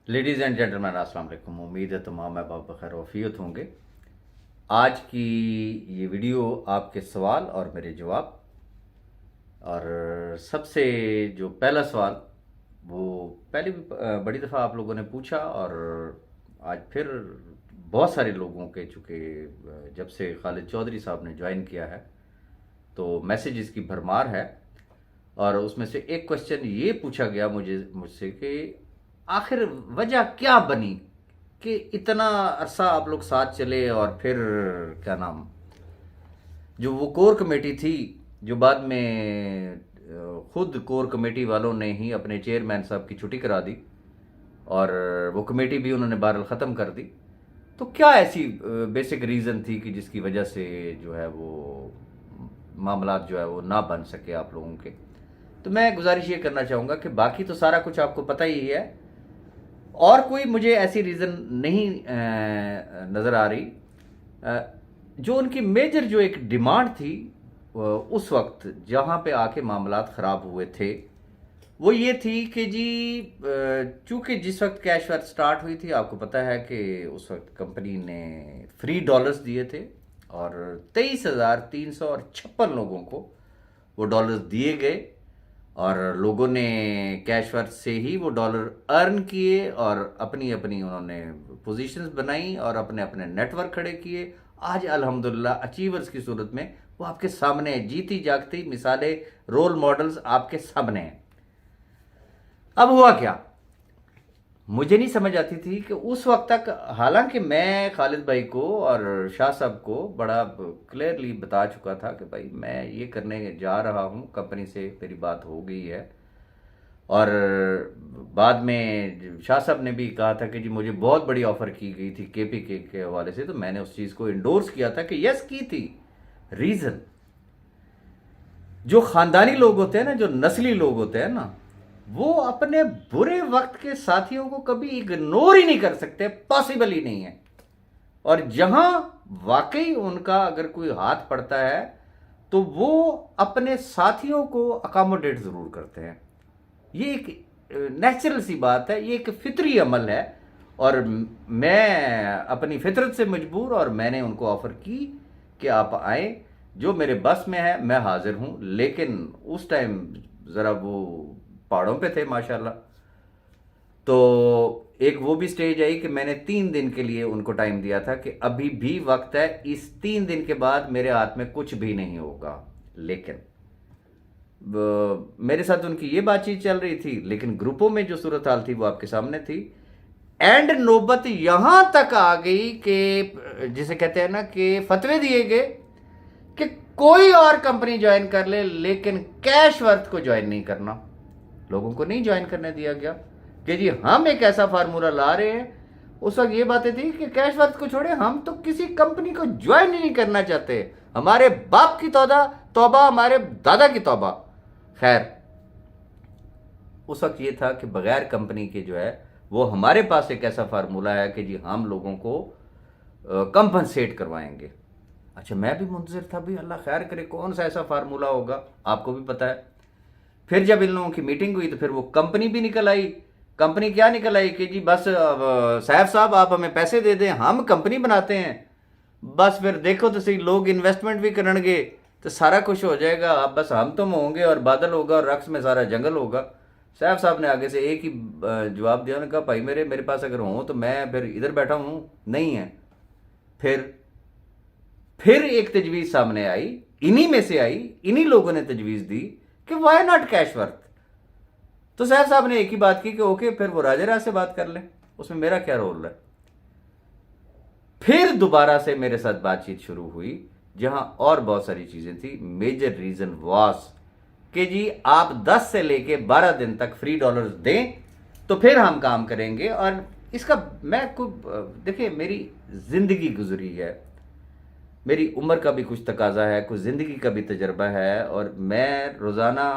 Ladies and gentleman अस्सलाम वालेकुम। उम्मीद है तमाम अहबाब बखैर वफ़ियत होंगे। आज की ये वीडियो आपके सवाल और मेरे जवाब, और सबसे जो पहला सवाल वो पहले भी बड़ी दफ़ा आप लोगों ने पूछा, और आज फिर बहुत सारे लोगों के, चूँकि जब से खालिद चौधरी साहब ने ज्वाइन किया है तो मैसेजेस की भरमार है। और उसमें से एक क्वेश्चन ये पूछा गया मुझसे कि आखिर वजह क्या बनी कि इतना अरसा आप लोग साथ चले, और फिर क्या नाम, जो वो कोर कमेटी थी, जो बाद में खुद कोर कमेटी वालों ने ही अपने चेयरमैन साहब की छुट्टी करा दी, और वो कमेटी भी उन्होंने बहरहाल ख़त्म कर दी। तो क्या ऐसी बेसिक रीज़न थी कि जिसकी वजह से जो है वो मामलात जो है वो ना बन सके आप लोगों के? तो मैं गुजारिश ये करना चाहूँगा कि बाकी तो सारा कुछ आपको पता ही है, और कोई मुझे ऐसी रीज़न नहीं नज़र आ रही। जो उनकी मेजर जो एक डिमांड थी उस वक्त जहाँ पे आके मामलात ख़राब हुए थे, वो ये थी कि जी चूँकि जिस वक्त कैश वर्थ स्टार्ट हुई थी, आपको पता है कि उस वक्त कंपनी ने फ्री डॉलर्स दिए थे, और 23,356 लोगों को वो डॉलर्स दिए गए, और लोगों ने कैश वर्थ से ही वो डॉलर अर्न किए, और अपनी अपनी उन्होंने पोजीशंस बनाई और अपने अपने नेटवर्क खड़े किए। आज अल्हम्दुलिल्लाह अचीवर्स की सूरत में वो आपके सामने है, जीती जागती मिसालें, रोल मॉडल्स आपके सामने हैं। अब हुआ क्या, मुझे नहीं समझ आती थी कि उस वक्त तक, हालांकि मैं खालिद भाई को और शाह साहब को बड़ा क्लियरली बता चुका था कि भाई मैं ये करने जा रहा हूँ, कंपनी से मेरी बात हो गई है। और बाद में शाह साहब ने भी कहा था कि जी मुझे बहुत बड़ी ऑफ़र की गई थी केपीके के हवाले से, तो मैंने उस चीज़ को इंडोर्स किया था कि यस की थी। रीज़न, जो ख़ानदानी लोग होते हैं ना, जो नस्ली लोग होते हैं ना, वो अपने बुरे वक्त के साथियों को कभी इग्नोर ही नहीं कर सकते, पॉसिबल ही नहीं है। और जहां वाकई उनका अगर कोई हाथ पड़ता है तो वो अपने साथियों को अकोमोडेट ज़रूर करते हैं। ये एक नेचुरल सी बात है, ये एक फितरी अमल है। और मैं अपनी फितरत से मजबूर, और मैंने उनको ऑफ़र की कि आप आए, जो मेरे बस में है मैं हाजिर हूँ। लेकिन उस टाइम ज़रा वो पहाड़ों पे थे माशाल्लाह। तो एक वो भी स्टेज आई कि मैंने 3 दिन के लिए उनको टाइम दिया था कि अभी भी वक्त है, इस 3 दिन के बाद मेरे हाथ में कुछ भी नहीं होगा। लेकिन मेरे साथ उनकी ये बातचीत चल रही थी, लेकिन ग्रुपों में जो सूरत हाल थी वो आपके सामने थी। एंड नौबत यहां तक आ गई कि जिसे कहते हैं ना कि फतवे दिए गए कि कोई और कंपनी ज्वाइन कर ले, लेकिन कैश वर्थ को ज्वाइन नहीं करना। लोगों को नहीं ज्वाइन करने दिया गया कि जी हम एक ऐसा फार्मूला ला रहे हैं। उस वक्त ये बातें थी कि कैश वर्थ को छोड़े, हम तो किसी कंपनी को ज्वाइन ही नहीं करना चाहते, हमारे बाप की तौबा, हमारे दादा की तौबा। खैर, उस वक्त ये था कि बगैर कंपनी के जो है वो हमारे पास एक ऐसा फार्मूला है कि जी हम लोगों को कंपनसेट करवाएंगे। अच्छा, मैं भी मुंतज़िर था भी अल्लाह खैर करे कौन सा ऐसा फार्मूला होगा, आपको भी पता है। फिर जब इन लोगों की मीटिंग हुई तो फिर वो कंपनी भी निकल आई। कंपनी क्या निकल आई कि जी बस साहब साहब आप हमें पैसे दे दें, हम कंपनी बनाते हैं। बस फिर देखो तो सही, लोग इन्वेस्टमेंट भी करेंगे तो सारा कुछ हो जाएगा। अब बस हम तुम होंगे और बादल होगा और रक्स में सारा जंगल होगा। साहब साहब ने आगे से एक ही जवाब दिया, उन्होंने कहा भाई मेरे पास अगर हो तो मैं फिर इधर बैठा हूँ, नहीं है। फिर एक तजवीज़ सामने आई, इन्हीं में से आई, इन्हीं लोगों ने तजवीज़ दी कि वाई नॉट कैश वर्थ। तो साहब ने एक ही बात की कि ओके फिर वो राजा राज से बात कर ले, उसमें मेरा क्या रोल है। फिर दोबारा से मेरे साथ बातचीत शुरू हुई, जहां और बहुत सारी चीजें थी। मेजर रीजन वास कि जी आप 10 से लेके 12 दिन तक फ्री डॉलर्स दें तो फिर हम काम करेंगे। और इसका मैं देखिए, मेरी जिंदगी गुजरी है, मेरी उम्र का भी कुछ तकाजा है, कुछ ज़िंदगी का भी तजर्बा है, और मैं रोज़ाना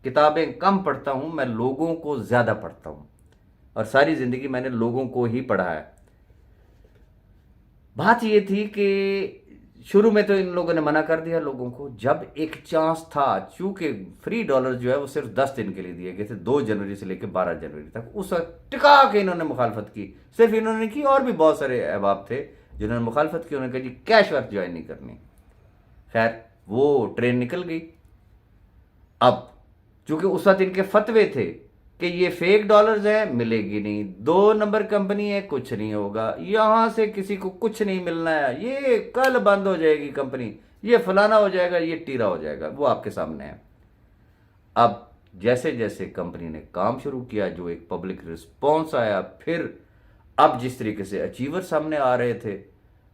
किताबें कम पढ़ता हूँ, मैं लोगों को ज़्यादा पढ़ता हूँ, और सारी ज़िंदगी मैंने लोगों को ही पढ़ा है। बात ये थी कि शुरू में तो इन लोगों ने मना कर दिया लोगों को, जब एक चांस था, चूंकि फ्री डॉलर जो है वो सिर्फ 10 दिन के लिए दिए गए थे, 2 जनवरी से लेकर 12 जनवरी तक, उस वक्त टिका के इन्होंने मुखालफत की। सिर्फ इन्होंने की, और भी बहुत सारे अहबाब थे जिन्होंने मुखालफत की, उन्होंने कहा जी कैश वर्क ज्वाइन नहीं करनी। खैर वो ट्रेन निकल गई। अब चूंकि उस वक्त इनके फतवे थे कि ये फेक डॉलर्स है, मिलेगी नहीं, 2 नंबर कंपनी है, कुछ नहीं होगा, यहां से किसी को कुछ नहीं मिलना है, ये कल बंद हो जाएगी कंपनी, ये फलाना हो जाएगा, ये टीरा हो जाएगा, वो आपके सामने है। अब जैसे जैसे कंपनी ने काम शुरू किया, जो एक पब्लिक रिस्पॉन्स आया, फिर अब जिस तरीके से अचीवर सामने आ रहे थे,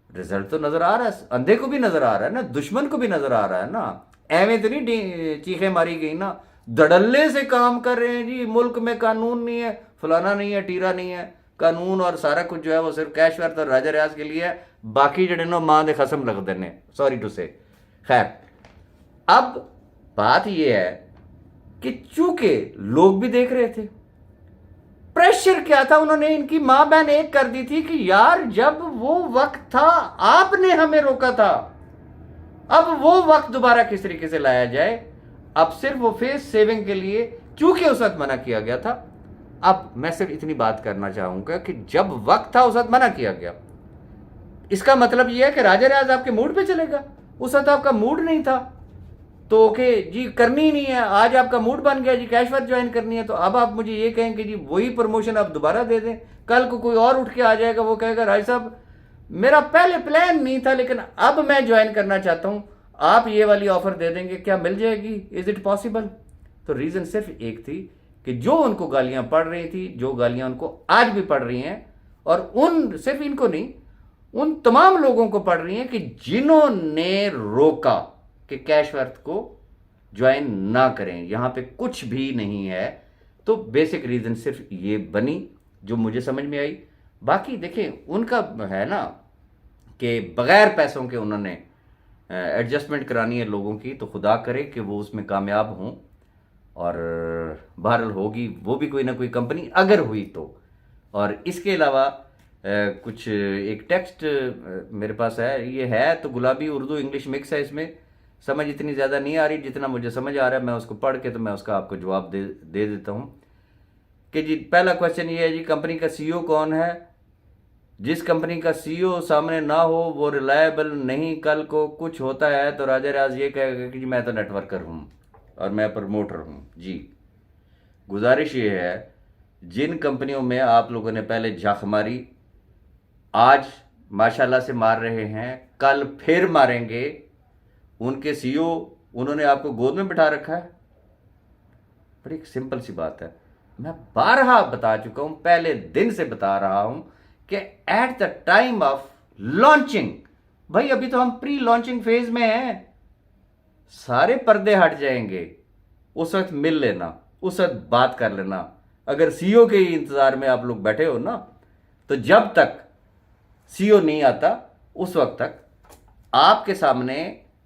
रिजल्ट तो नजर आ रहा है, अंधे को भी नजर आ रहा है ना, दुश्मन को भी नजर आ रहा है ना। एवं तो नहीं चीखें मारी गई ना, धड़ल्ले से काम कर रहे हैं जी, मुल्क में कानून नहीं है, फलाना नहीं है, टीरा नहीं है, कानून और सारा कुछ जो है वो सिर्फ कैश वर्थ और राजा रियाज के लिए है, बाकी जड़े नो मां दे खसम लग देने, सॉरी टू से। खैर अब बात यह है कि चूंकि लोग भी देख रहे थे, प्रेशर क्या था, उन्होंने इनकी मां बहन एक कर दी थी कि यार जब वो वक्त था आपने हमें रोका था, अब वो वक्त दोबारा किस तरीके से लाया जाए। अब सिर्फ वो फेस सेविंग के लिए चूंकि उस वक्त मना किया गया था। अब मैं सिर्फ इतनी बात करना चाहूंगा कि जब वक्त था उस वक्त मना किया गया, इसका मतलब यह है कि राजा रियाज आपके मूड पे चलेगा, उस वक्त आपका मूड नहीं था तो ओके जी करनी ही नहीं है, आज आपका मूड बन गया जी कैश वर्क ज्वाइन करनी है, तो अब आप मुझे ये कहें कि जी वही प्रमोशन आप दोबारा दे दें, कल को कोई और उठ के आ जाएगा, वो कहेगा राज साहब मेरा पहले प्लान नहीं था लेकिन अब मैं ज्वाइन करना चाहता हूं, आप ये वाली ऑफर दे देंगे, क्या मिल जाएगी, इज इट पॉसिबल। तो रीजन सिर्फ एक थी कि जो उनको गालियां पड़ रही थी, जो गालियां उनको आज भी पड़ रही हैं, और उन सिर्फ इनको नहीं, उन तमाम लोगों को पड़ रही हैं कि जिन्होंने रोका कि कैश वर्थ को ज्वाइन ना करें, यहां पे कुछ भी नहीं है। तो बेसिक रीजन सिर्फ ये बनी जो मुझे समझ में आई। बाकी देखें उनका है ना कि बगैर पैसों के उन्होंने एडजस्टमेंट करानी है लोगों की, तो खुदा करे कि वो उसमें कामयाब हों, और बहरहाल होगी वो भी कोई ना कोई कंपनी अगर हुई तो। और इसके अलावा कुछ एक टेक्स्ट मेरे पास है, ये है तो गुलाबी उर्दू इंग्लिश मिक्स है, इसमें समझ इतनी ज़्यादा नहीं आ रही, जितना मुझे समझ आ रहा है मैं उसको पढ़ के तो मैं उसका आपको जवाब दे देता हूँ कि जी पहला क्वेश्चन ये है जी, कंपनी का सीईओ कौन है। जिस कंपनी का सीईओ सामने ना हो वो रिलायबल नहीं, कल को कुछ होता है तो राजा रियाज ये कहेगा कि जी मैं तो नेटवर्कर हूँ और मैं प्रमोटर हूँ। जी गुजारिश ये है, जिन कंपनियों में आप लोगों ने पहले झक मारी, आज माशाल्लाह से मार रहे हैं, कल फिर मारेंगे, उनके सीईओ उन्होंने आपको गोद में बिठा रखा है। बड़ी सिंपल सी बात है, मैं बारहा बता चुका हूं, पहले दिन से बता रहा हूं कि at the time of launching, भाई अभी तो हम प्री लॉन्चिंग फेज में हैं, सारे पर्दे हट जाएंगे, उस वक्त मिल लेना, उस वक्त बात कर लेना। अगर सीईओ के इंतजार में आप लोग बैठे हो ना, तो जब तक सीईओ नहीं आता उस वक्त तक आपके सामने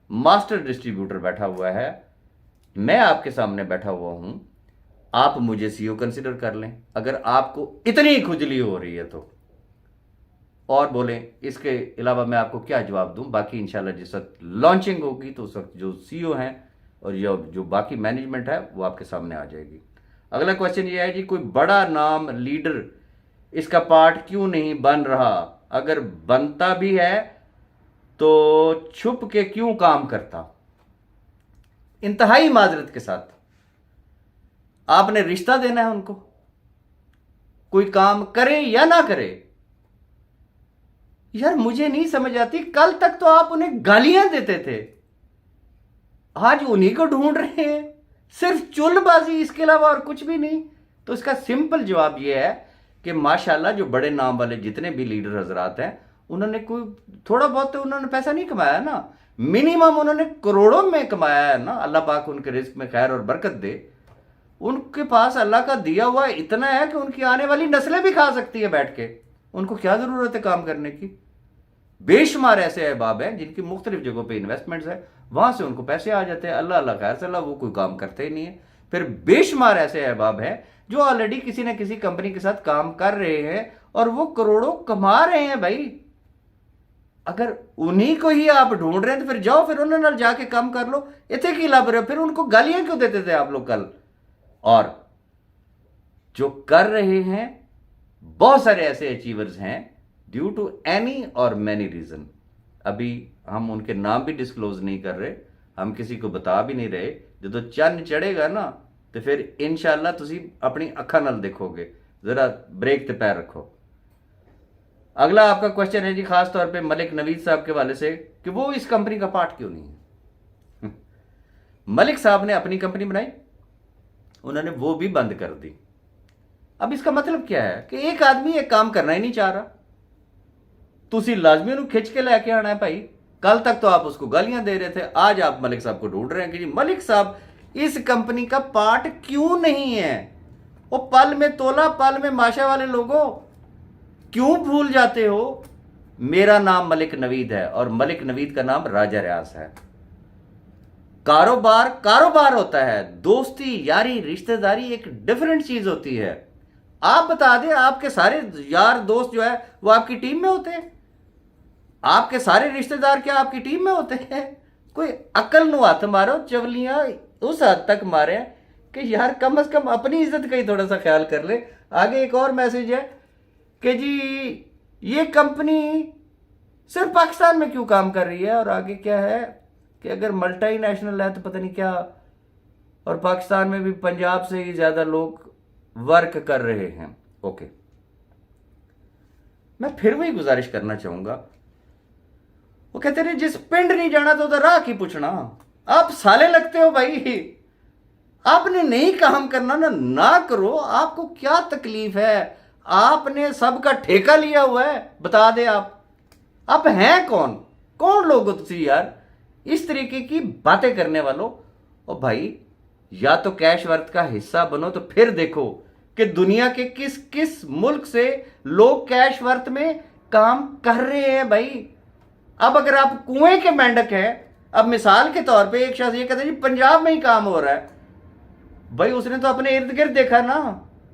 मास्टर डिस्ट्रीब्यूटर बैठा हुआ है, मैं आपके सामने बैठा हुआ हूं, आप मुझे सीईओ कंसिडर कर लें अगर आपको इतनी खुजली हो रही है तो। और बोलें इसके अलावा मैं आपको क्या जवाब दूं। बाकी इंशाल्लाह जिस वक्त लॉन्चिंग होगी तो उस वक्त जो सीईओ हैं और जो बाकी मैनेजमेंट है वो आपके सामने आ जाएगी। अगला क्वेश्चन ये है जी, कोई बड़ा नाम लीडर इसका पार्ट क्यों नहीं बन रहा, अगर बनता भी है तो छुप के क्यों काम करता। इंतहाई माजरत के साथ आपने रिश्ता देना है उनको, कोई काम करे या ना करे। यार मुझे नहीं समझ आती, कल तक तो आप उन्हें गालियां देते थे, आज उन्हीं को ढूंढ रहे हैं, सिर्फ चुलबाजी, इसके अलावा और कुछ भी नहीं। तो इसका सिंपल जवाब यह है कि माशाल्लाह जो बड़े नाम वाले जितने भी लीडर हजरात हैं, उन्होंने कोई थोड़ा बहुत तो उन्होंने पैसा नहीं कमाया ना, मिनिमम उन्होंने करोड़ों में कमाया है ना। अल्लाह पाक उनके रिस्क में खैर और बरकत दे। उनके पास अल्लाह का दिया हुआ इतना है कि उनकी आने वाली नस्लें भी खा सकती है बैठ के, उनको क्या जरूरत है काम करने की। बेशुमार ऐसे अहबाब हैं जिनकी मुख्तलिफ जगहों पे इन्वेस्टमेंट्स है, वहां से उनको पैसे आ जाते हैं, अल्लाह अल्लाह खैर सल्लाह, वो कोई काम करते ही नहीं है। फिर बेशुमार ऐसे अहबाब हैं जो ऑलरेडी किसी न किसी कंपनी के साथ काम कर रहे हैं और वो करोड़ों कमा रहे हैं। भाई अगर उन्हीं को ही आप ढूंढ रहे हैं तो फिर जाओ, फिर उन्होंने नाल जाके काम कर लो, इतने की लब रहे हो, फिर उनको गालियां क्यों देते थे आप लोग कल। और जो कर रहे हैं, बहुत सारे ऐसे अचीवर्स हैं ड्यू टू एनी और मैनी रीजन। अभी हम उनके नाम भी डिस्क्लोज नहीं कर रहे, हम किसी को बता भी नहीं रहे। जो चन्न चढ़ेगा ना तो फिर इंशाल्लाह तुसी अपनी अखा नाल देखोगे। जरा ब्रेक ते पैर रखो। अगला आपका क्वेश्चन है जी खास तौर पे मलिक नवीद साहब के वाले से कि वो इस कंपनी का पार्ट क्यों नहीं है। मलिक साहब ने अपनी कंपनी बनाई, उन्होंने वो भी बंद कर दी। अब इसका मतलब क्या है कि एक आदमी एक काम करना ही नहीं चाह रहा, तुसी लाजमी उन्हें खिंच के लेके आना है भाई। कल तक तो आप उसको गालियां दे रहे थे, आज आप मलिक साहब को ढूंढ रहे हैं कि जी मलिक साहब इस कंपनी का पार्ट क्यों नहीं है। वो पल में तोला पल में माशा वाले लोगों, क्यों भूल जाते हो। मेरा नाम मलिक नवीद है और मलिक नवीद का नाम राजा रियाज है। कारोबार कारोबार होता है, दोस्ती यारी रिश्तेदारी एक डिफरेंट चीज होती है। आप बता दें, आपके सारे यार दोस्त जो है वो आपकी टीम में होते हैं, आपके सारे रिश्तेदार क्या आपकी टीम में होते हैं। कोई अकल नु हाथ मारो, चवलियां उस हद तक मारे कि यार कम से कम अपनी इज्जत का ही थोड़ा सा ख्याल कर ले। आगे एक और मैसेज है कि जी ये कंपनी सिर्फ पाकिस्तान में क्यों काम कर रही है, और आगे क्या है कि अगर मल्टी नेशनल है तो पता नहीं क्या, और पाकिस्तान में भी पंजाब से ही ज्यादा लोग वर्क कर रहे हैं। ओके, मैं फिर वही गुजारिश करना चाहूंगा, वो कहते रहे जिस पिंड नहीं जाना तो उधर राह की पूछना। आप साले लगते हो भाई, आपने नहीं काम करना ना करो, आपको क्या तकलीफ है। आपने सबका ठेका लिया हुआ है, बता दे आप हैं कौन, कौन लोग हो तुम यार इस तरीके की बातें करने वालों। और भाई या तो कैश वर्थ का हिस्सा बनो, तो फिर देखो कि दुनिया के किस किस मुल्क से लोग कैश वर्थ में काम कर रहे हैं भाई। अब अगर आप कुएं के मेंढक हैं, अब मिसाल के तौर पे एक शख्स ये कहता है जी पंजाब में ही काम हो रहा है, भाई उसने तो अपने इर्द गिर्द देखा ना,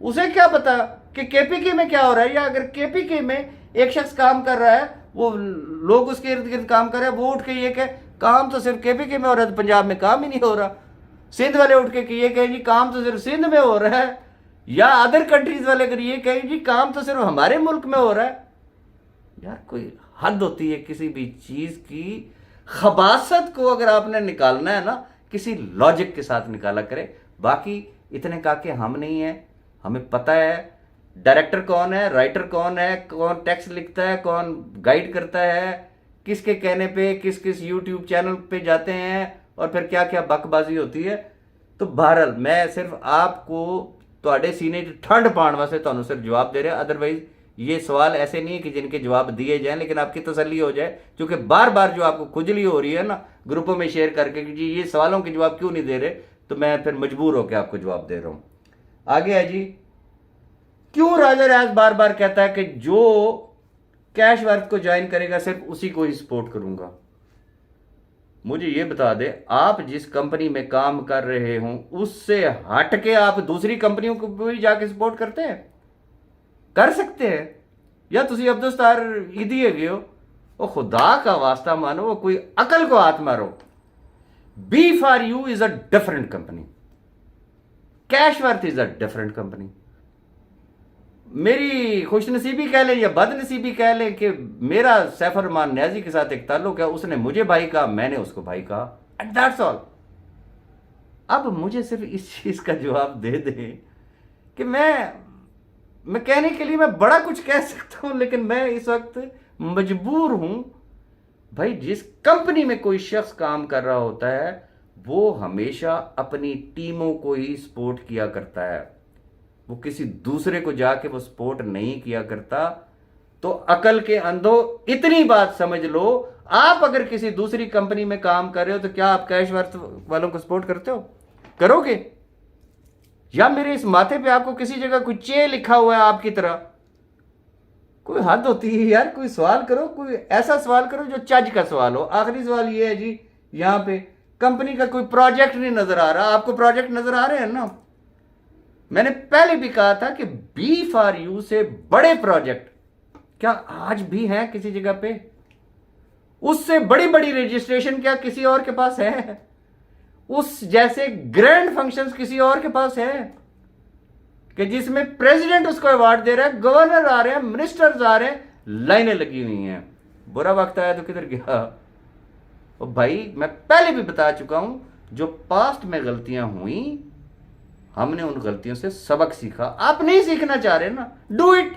उसे क्या पता कि केपीके में क्या हो रहा है। या अगर केपीके में एक शख्स काम कर रहा है, वो लोग उसके इर्द गिर्द काम कर रहे हैं, वो उठ के ये कहे काम तो सिर्फ केपीके में हो रहा है, तो पंजाब में काम ही नहीं हो रहा। सिंध वाले उठ के ये कहें जी काम तो सिर्फ सिंध में हो रहा है, या अदर कंट्रीज वाले अगर ये कहें जी काम तो सिर्फ हमारे मुल्क में हो रहा है। यार कोई हद होती है किसी भी चीज की। खबासत को अगर आपने निकालना है ना, किसी लॉजिक के साथ निकाला करे। बाकी इतने काके हम नहीं है, हमें पता है डायरेक्टर कौन है, राइटर कौन है, कौन टेक्स्ट लिखता है, कौन गाइड करता है, किसके कहने पे किस किस यूट्यूब चैनल पे जाते हैं, और फिर क्या क्या बकबाजी होती है। तो बहरहाल मैं सिर्फ आपको तुहाडे सीने ठंड पाने वास्ते तुहानू सिर्फ जवाब दे रहा। अदरवाइज ये सवाल ऐसे नहीं है कि जिनके जवाब दिए जाएं, लेकिन आपकी तसल्ली हो जाए, क्योंकि बार बार जो आपको खुजली हो रही है ना ग्रुपों में शेयर करके कि जी ये सवालों के जवाब क्यों नहीं दे रहे, तो मैं फिर मजबूर होकर आपको जवाब दे रहा हूं। आगे है जी, क्यों राजा रियाज बार बार कहता है कि जो कैश वर्थ को ज्वाइन करेगा सिर्फ उसी को ही सपोर्ट करूंगा। मुझे ये बता दे, आप जिस कंपनी में काम कर रहे हो उससे हट के आप दूसरी कंपनियों को भी जाके सपोर्ट करते हैं, कर सकते हैं, या तुसी अब्दुस्तार ईदी है हो। वो खुदा का वास्ता मानो, वो कोई अकल को हाथ मारो। B4U is a different company, Cashworth is a different company. मेरी खुशनसीबी कह लें या बदनसीबी कह लें कि मेरा सैफर रहमान न्याजी के साथ एक ताल्लुक है, उसने मुझे भाई कहा, मैंने उसको भाई कहा, एंड दैट्स ऑल। अब मुझे सिर्फ इस चीज का जवाब दे दें कि मैं कहने के लिए मैं बड़ा कुछ कह सकता हूं, लेकिन मैं इस वक्त मजबूर हूं। भाई जिस कंपनी में कोई शख्स काम कर रहा होता है वो हमेशा अपनी टीमों को ही सपोर्ट किया करता है, वो किसी दूसरे को जाके वो सपोर्ट नहीं किया करता। तो अकल के अंधो इतनी बात समझ लो, आप अगर किसी दूसरी कंपनी में काम कर रहे हो तो क्या आप कैशवर्थ वालों को सपोर्ट करते हो, करोगे? या मेरे इस माथे पे आपको किसी जगह कोई चे लिखा हुआ है आपकी तरह? कोई हद होती है यार, कोई सवाल करो, कोई ऐसा सवाल करो जो चज का सवाल हो। आखिरी सवाल ये है जी, यहां पे कंपनी का कोई प्रोजेक्ट नहीं नजर आ रहा, आपको प्रोजेक्ट नजर आ रहे हैं ना? मैंने पहले भी कहा था कि B4U से बड़े प्रोजेक्ट क्या आज भी हैं किसी जगह पे? उससे बड़ी बड़ी रजिस्ट्रेशन क्या किसी और के पास है? उस जैसे ग्रैंड फंक्शंस किसी और के पास है कि जिसमें प्रेसिडेंट उसको अवार्ड दे रहा है, गवर्नर आ रहे हैं, मिनिस्टर्स आ रहे हैं, लाइनें लगी हुई हैं। बुरा वक्त आया तो किधर गया? और भाई मैं पहले भी बता चुका हूं, जो पास्ट में गलतियां हुई हमने उन गलतियों से सबक सीखा। आप नहीं सीखना चाह रहे ना, डू इट।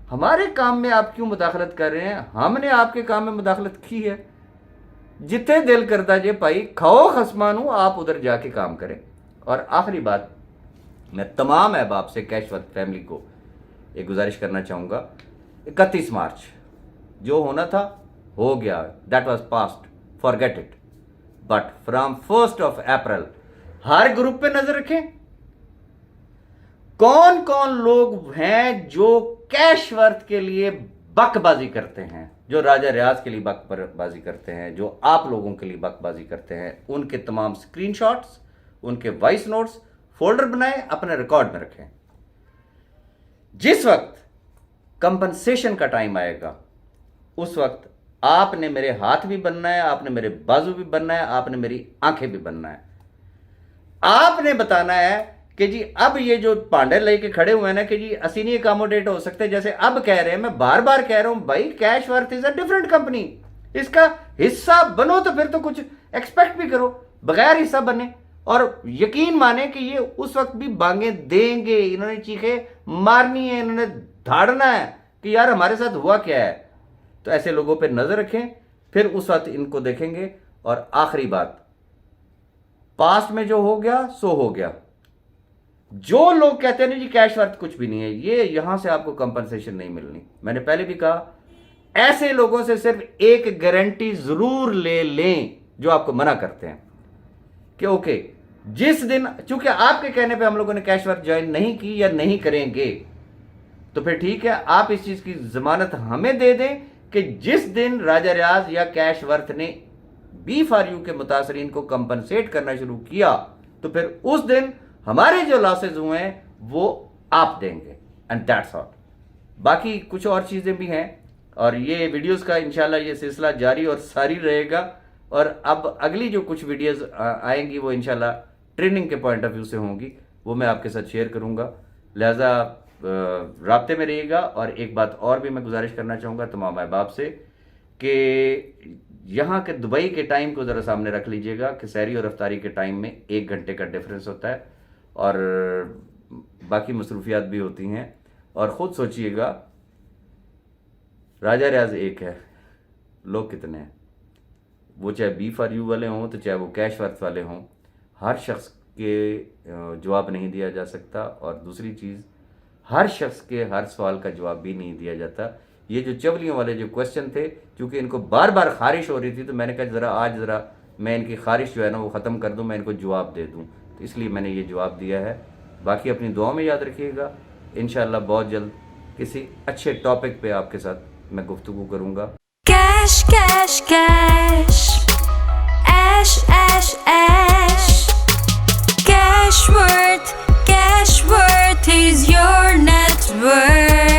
हमारे काम में आप क्यों मुदाखलत कर रहे हैं? हमने आपके काम में मुदाखलत की है। जितने दिल करता जे भाई खाओ खसमानू, आप उधर जाके काम करें। और आखिरी बात, मैं तमाम अहबाब से कैशवर्थ फैमिली को एक गुजारिश करना चाहूँगा, 31 मार्च जो होना था हो गया, that was past, forget it. But from 1 April her group पे नजर रखें, कौन कौन लोग हैं जो कैशवर्थ के लिए बकबाजी करते हैं, जो राजा रियाज के लिए बकबाजी करते हैं, जो आप लोगों के लिए बकबाजी करते हैं। उनके तमाम स्क्रीनशॉट्स, उनके वॉइस नोट्स फोल्डर बनाएं, अपने रिकॉर्ड में रखें। जिस वक्त कंपनसेशन का टाइम आएगा उस वक्त आपने मेरे हाथ भी बनना है, आपने मेरे बाजू भी बनना है, आपने मेरी आंखें भी बनना है। आपने बताना है कि जी अब ये जो पांडे लेके खड़े हुए हैं ना कि जी असी नहीं अकोमोडेट हो सकते, जैसे अब कह रहे हैं, मैं बार बार कह रहा हूं भाई कैशवर्थ इज अ डिफरेंट कंपनी, इसका हिस्सा बनो तो फिर तो कुछ एक्सपेक्ट भी करो, बगैर हिस्सा बने और यकीन माने कि ये उस वक्त भी बांगे देंगे। इन्होंने चीखे मारनी है, इन्होंने धाड़ना है कि यार हमारे साथ हुआ क्या है। तो ऐसे लोगों पर नजर रखें, फिर उस वक्त इनको देखेंगे। और आखिरी बात, पास्ट में जो हो गया सो हो गया। जो लोग कहते हैं ना जी कैशवर्थ कुछ भी नहीं है, ये यहां से आपको कंपनसेशन नहीं मिलनी। मैंने पहले भी कहा, ऐसे लोगों से सिर्फ एक गारंटी जरूर ले लें जो आपको मना करते हैं कि ओके जिस दिन, चूंकि आपके कहने पे हम लोगों ने कैशवर्थ ज्वाइन नहीं की या नहीं करेंगे, तो फिर ठीक है, आप इस चीज की जमानत हमें दे दें कि जिस दिन राजा रियाज या कैशवर्थ ने B4U के मुतासरीन को कंपनसेट करना शुरू किया, तो फिर उस दिन हमारे जो लॉसेज हुए हैं वो आप देंगे, एंड दैट्स ऑल। बाकी कुछ और चीजें भी हैं और ये वीडियोस का इंशाल्लाह ये सिलसिला जारी और सारी रहेगा। और अब अगली जो कुछ वीडियोस आएंगी वो इंशाल्लाह ट्रेनिंग के पॉइंट ऑफ व्यू से होंगी, वो मैं आपके साथ शेयर करूंगा। लिहाजा राब्ते में रहिएगा। और एक बात और भी मैं गुजारिश करना चाहूँगा तमाम अहबाब से कि यहाँ के दुबई के टाइम को ज़रा सामने रख लीजिएगा कि सहरी और अफ्तारी के टाइम में 1 घंटे का डिफरेंस होता है और बाकी मसरूफियात भी होती हैं। और ख़ुद सोचिएगा, राजा रियाज एक है, लोग कितने हैं, वो चाहे B4U वाले हों तो चाहे वो कैशवर्थ वाले हों, हर शख्स के जवाब नहीं दिया जा सकता। और दूसरी चीज़, हर शख्स के हर सवाल का जवाब भी नहीं दिया जाता। ये जो चवलियों वाले जो क्वेश्चन थे, क्योंकि इनको बार बार खारिश हो रही थी, तो मैंने कहा ज़रा आज ज़रा मैं इनकी खारिश जो है ना वो ख़त्म कर दूं, मैं इनको जवाब दे दूं, तो इसलिए मैंने ये जवाब दिया है। बाकी अपनी दुआ में याद रखिएगा, इंशाअल्लाह बहुत जल्द किसी अच्छे टॉपिक पे आपके साथ मैं गुफ्तगू करूँगा। कैश कैश कैश, ऐश ऐश